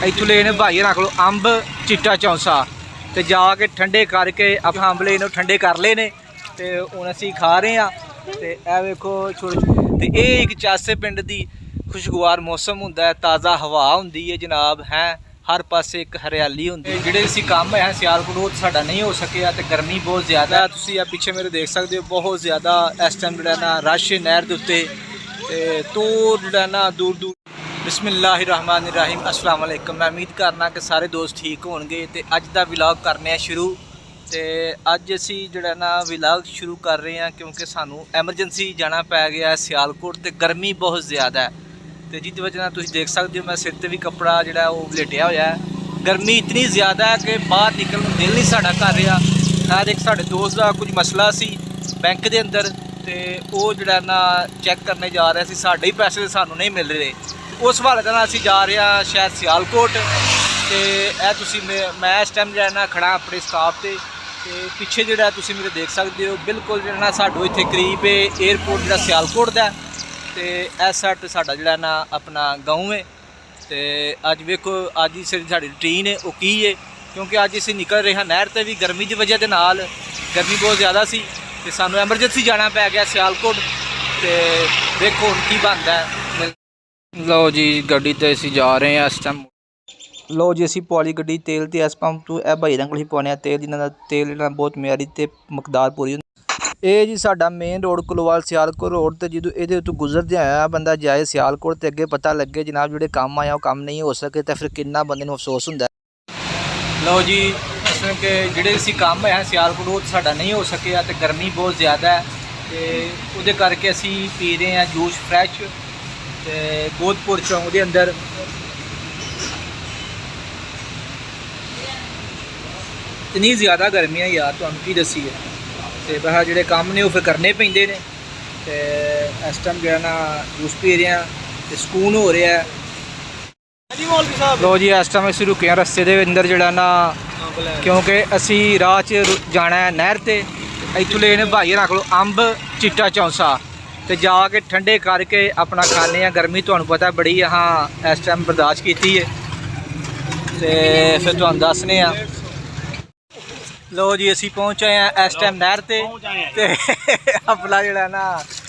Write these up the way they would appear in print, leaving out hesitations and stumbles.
इतों लेने भाई रख लो अंब चिट्टा चौंसा तो जाके ठंडे करके आप अंब लेने ठंडे कर ले ने तो हुण असीं खा रहे हैं। तो यह वेखो छोटे तो ये एक चासे पिंड की खुशगवार मौसम हुंदा है, ताज़ा हवा हुंदी है जनाब है, हर पासे एक हरियाली होंगी। जिहड़े असीं काम है सियालकोट वो साडा नहीं हो सकिया तो गर्मी बहुत ज़्यादा है। तुसीं आ पिछे मेरे देख सकते हो बहुत ज़्यादा इस टाइम जिहड़ा ना रश है नहर दे उत्ते तो जिहड़ा ना दूर दूर। बिस्मिल्लाहिर्रहमानिर्रहीम अस्सलाम वालेकुम। मैं उम्मीद करना कि सारे दोस्त ठीक होणगे ते अज दा विलॉग करने शुरू। तो अज असी जिहड़ा ना विलॉग शुरू कर रहे हैं क्योंकि सानू एमरजेंसी जाना पै गया सियालकोट तो गर्मी बहुत ज़्यादा है। तो जिस वजह तुम देख सकते हो मैं सिर पर भी कपड़ा जोड़ा वो लपेटिया होया है। गर्मी इतनी ज़्यादा है कि बाहर निकलने दिल नहीं साड़ा कर रहा। शायद एक साढ़े दोस्त का कुछ मसला सी बैंक के अंदर तो वो जोड़ा ना चैक करने जा रहे थे, साढ़े ही पैसे तो सानू नहीं मिल रहे। उस हवाले का असी जा रहे हैं शायद सियालकोट। तो यह तुसी मैं इस टाइम जो ना खड़ा अपने स्टाफ से पिछे जोड़ा तुसी मेरे देख सकते हो बिल्कुल जो ना साडो इत्थे करीब एयरपोर्ट जो सियालकोट का। तो इस साइड तो साडा जिहड़ा ना अपना गाँव है। तो अज वेखो अज की साडी रूटीन है वो की है क्योंकि अज असीं निकल रहे हैं नहर ते भी गर्मी की वजह के नाल गर्मी बहुत ज़्यादा सी ते सानू एमरजेंसी जाना पै गया सियालकोट। तो देखो हुण की बनदा है। लो जी गड्डी ते असीं जा रहे हैं इस टाइम। लो जी असीं पौली गड्डी तेल ते इस पंप तो यह भाई कोल ही पाने तेल, जिन्हां दा तेल जिहड़ा बहुत मियारी ते मकदार पूरी। ये जी साडा main road Kulwal Sialkot road. तो जो ये तो गुजरदे आया बंदा जाए सियालकोट तो अगे पता लगे जनाब जोड़े काम आया वो काम नहीं हो सके तो फिर कितना बंदे नूं अफसोस हुंदा है। लो जी मतलब कि जोड़े असीं काम आया सियालकोट वो साडा नहीं हो सकिया तो गर्मी बहुत ज़्यादा है तो उहदे करके असीं पी रहे हैं जूस फ्रैश तो गोदपुर चौंक के अंदर। इतनी ज़्यादा गर्मी है यार तुहानूं की दसीए। तो वह जोड़े काम ने फिर करने पेंदे ने। तो इस टाइम जो ना जूस पी रहे हैं तो सुकून हो रहा है। लो जी इस टाइम असीं रुके हैं रस्ते के अंदर जोड़ा ना क्योंकि असी राह च जाना है नहर ते इतों लेने भाई रख लो अंब चिट्टा चौंसा तो जाके ठंडे करके अपना खाने। गर्मी तुहानूं पता बड़ी हाँ इस टाइम बर्दाश्त की है तो फिर तुहानूं दसने आ। लो जी असी पहुँच आए हैं इस टाइम नहर ते अपना जोड़ा ना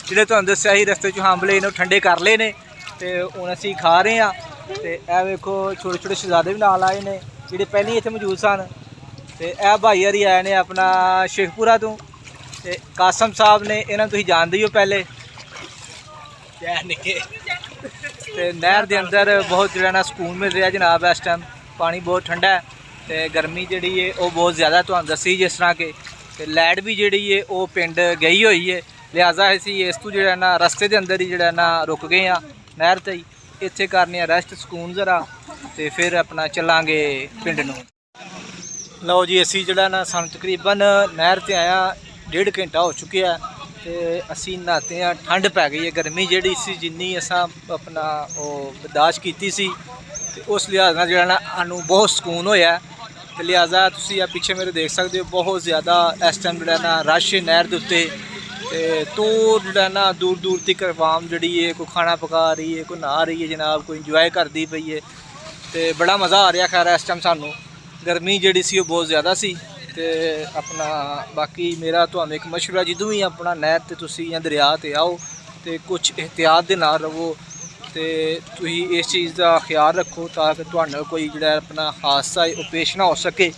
जो तुहानूं दस्सिया ही रस्ते चो अंब ले ठंडे कर ले ने तो हुण असी खा रहे हैं। तो यह वेखो छोटे छोटे शहजादे भी नाल आए ने जिहड़े पहले ही इत्थे मौजूद सन। तो यह भाई हरी आए ने अपना शेखपुरा तो कासम साहब ने इन्हां तुसीं जानदे ही हो पहले। तो नहर के अंदर बहुत जोड़ा ना सुकून मिल रहा जनाब इस टाइम, पानी बहुत ठंडा है तो गर्मी जी है वो बहुत ज़्यादा तुहानूं दसी जिस तरह के। तो लाइट भी जी है वो पिंड गई हुई है लिहाजा असी इस तू जो ना रस्ते के अंदर ही जो ना रुक गए हैं नहर ते ही इत्थे करने रेस्ट सुकून ज़रा तो फिर अपना चलांगे पिंड नूं। लो जी असी जो ना सानूं तकरीबन नहर ते आया 1.5 घंटा हो चुका है तो असी नहाते हैं। ठंड पै गई है गर्मी जी सी जिन्नी असां अपना वो बर्दाश्त की सी तो उस लिहाज नाल जो ना सानूं बहुत सुकून होया। तो लिहाजा तुसीं आ पिछे मेरे देख सकते हो बहुत ज़्यादा इस टाइम जो ना रश है नहर के उत्ते तो जो ना दूर दूर तक आवाम जी है कोई खाना पका रही है कोई नहा रही है जनाब कोई इंजॉय करती पई है तो बड़ा मज़ा आ रहा। खैर इस टाइम सानूं गर्मी जी सी बहुत ज़्यादा सी तो अपना बाकी मेरा तुहानूं एक मशवरा जदों भी अपना नहर ते तुसीं या दरिया ते आओ तो कुछ एहतियात दे नाल रवो तो तुसीं इस चीज़ का ख्याल रखो ताकि तुहानूं कोई जो अपना हादसा है वो पेश ना हो सके।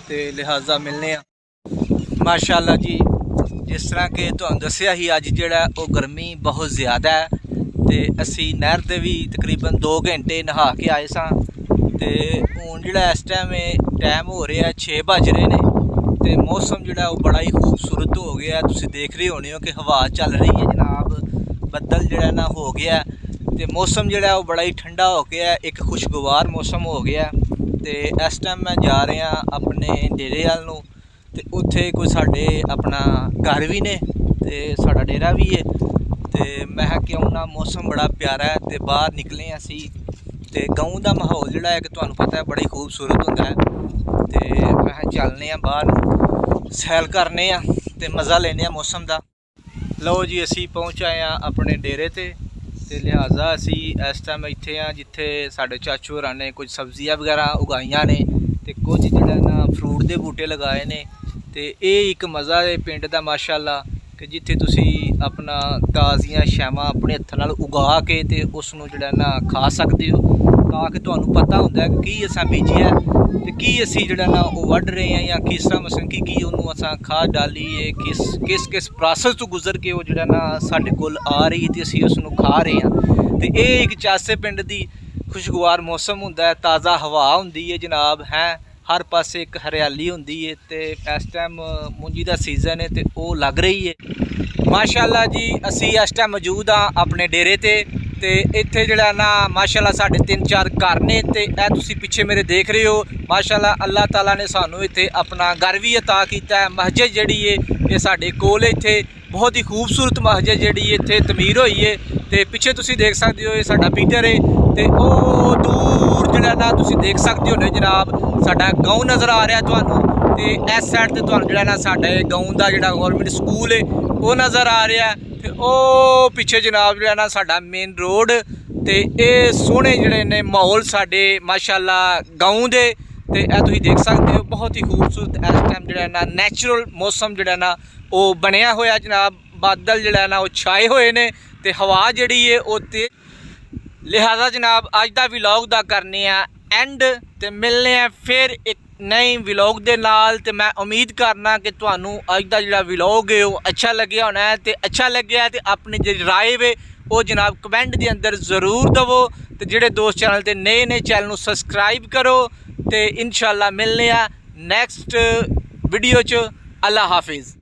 तो लिहाजा मिलने माशाअल्लाह जी जिस तरह के तुहानूं दस्सिया ही अज जिहड़ा वो गर्मी बहुत ज़्यादा है तो असी नहर ते भी तकरीबन 2 घंटे नहा के आए सां। तो हुण जिहड़ा इस टाइम हो रहा है 6 बज रहे हैं तो मौसम जिहड़ा वो बड़ा ही खूबसूरत हो गया। तुसीं देख रहे होने हो कि हवा चल रही है जनाब, बदल जिहड़ा ना हो गया तो मौसम जिहड़ा वो बड़ा ही ठंडा हो गया, एक खुशगवार मौसम हो गया। तो इस टाइम मैं जा रहा अपने डेरे वाल नूं तो उत्थे कोई साडे अपना घर भी ने तो साडा डेरा भी है। तो मैं क्यों ना मौसम बड़ा प्यारा है तो बाहर निकले असी तो गाँव का माहौल जोड़ा है कि तुहानूं पता है बड़ा ही खूबसूरत होंदा है। तो मैं चलने बाहर सैल करने तो मज़ा लेने मौसम का। लो जी असी पहुँच आए अपने डेरे ते ਤੇ ਲਿਹਾਜ਼ਾ ਅਸੀਂ ਇਸ ਟਾਈਮ ਇੱਥੇ ਆ ਜਿੱਥੇ ਸਾਡੇ ਚਾਚੂ ਹੋਰਾਂ ਨੇ ਕੁਝ ਸਬਜ਼ੀਆਂ ਵਗੈਰਾ ਉਗਾਈਆਂ ਨੇ ਤੇ ਕੁਝ ਜਿਹੜਾ ਨਾ ਫਰੂਟ ਦੇ ਬੂਟੇ ਲਗਾਏ ਨੇ। ਤੇ ਇਹ ਇੱਕ ਮਜ਼ਾ ਹੈ ਪਿੰਡ ਦਾ ਮਾਸ਼ਾਅੱਲਾ ਕਿ ਜਿੱਥੇ ਤੁਸੀਂ ਆਪਣਾ ਤਾਜ਼ੀਆਂ ਸ਼ੈਵਾਂ ਆਪਣੇ ਹੱਥਾਂ ਨਾਲ ਉਗਾ ਕੇ ਤੇ ਉਸ ਨੂੰ ਜਿਹੜਾ ਨਾ ਖਾ ਸਕਦੇ ਹੋ, ਤਾਂ ਕਿ ਤੁਹਾਨੂੰ ਪਤਾ ਹੁੰਦਾ ਕਿ ਕੀ ਅਸਾਂ ਬੀਜਿਆ ਤੇ ਕੀ ਅਸੀਂ ਜਿਹੜਾ ਨਾ ਉਹ ਵੱਢ ਰਹੇ ਹਾਂ ਜਾਂ ਕਿਸ ਤਰ੍ਹਾਂ ਮਸਲਨ ਕੀ ਉਹਨੂੰ ਅਸਾਂ ਖਾਦ ਡਾਲੀਏ, ਕਿਸ ਪ੍ਰੋਸੈਸ ਤੋਂ ਗੁਜ਼ਰ ਕੇ ਉਹ ਜਿਹੜਾ ਨਾ ਸਾਡੇ ਕੋਲ ਆ ਰਹੀ ਤੇ ਅਸੀਂ ਉਸ ਨੂੰ ਖਾ ਰਹੇ ਹਾਂ। ਤੇ ਇਹ ਇੱਕ ਚਾਸੇ ਪਿੰਡ ਦੀ ਖੁਸ਼ਗਵਾਰ ਮੌਸਮ ਹੁੰਦਾ ਹੈ, ਤਾਜ਼ਾ ਹਵਾ ਹੁੰਦੀ ਹੈ ਜਨਾਬ, ਹੈ हर पासे एक हरियाली होंदी है। तो इस टाइम मूंजी का सीजन है तो वो लग रही है माशाअल्लाह जी। असी इस टाइम मौजूद हाँ अपने डेरे ते इत्थे जिहड़ा ना माशाअल्लाह साढ़े 3-4 घर ने ते ए तुसी पिछे मेरे देख रहे हो माशाअल्लाह अल्लाह ताला ने सानू इत्थे अपना घर भी अता कीता है। मस्जिद जिहड़ी है ये साडे कोल इत्थे बहुत ही खूबसूरत मस्जिद जिहड़ी इत्थे तमीर होई है। तो पिछे तुसी देख सकते हो ये साडा पीटर है तो वो दूर जिहड़ा ना तुसी देख सकते हो जनाब साडा गाँव नज़र आ रहा तुहानू ते इस साइड ते तुहानू जिहड़ा ना साडे गाँव दा जिहड़ा गौरमेंट स्कूल है वो नज़र आ रहा है। ते ओ पिछे जनाब जिहड़ा ना साडा मेन रोड ते ये सोहने जिहड़े ने माहौल साडे माशाअल्लाह गाँव दे ते ए तुसीं देख सकते हो बहुत ही खूबसूरत इस टाइम जिहड़ा ना नैचुरल मौसम जिहड़ा ना वो बनया होया जनाब। बादल जिहड़ा ना वो छाए हुए ने ते हवा जिहड़ी है वो ते लिहाजा जनाब अज दा व्लॉग दा करने आ एंड ते मिलने आ फिर एक नई व्लॉग दे नाल। ते मैं उम्मीद करना कि तुहानू अज दा जिहड़ा व्लॉग है वो अच्छा लग्या होना है। ते अच्छा लग्या ते अपनी जी राय वे वो जनाब कमेंट दे अंदर ज़रूर दवो। ते जिहड़े दोस्त चैनल ते नए ने चैनल नू सबसक्राइब करो ते इंशाअल्लाह मिलने आ नैक्सट वीडियो च। अल्लाह हाफिज़।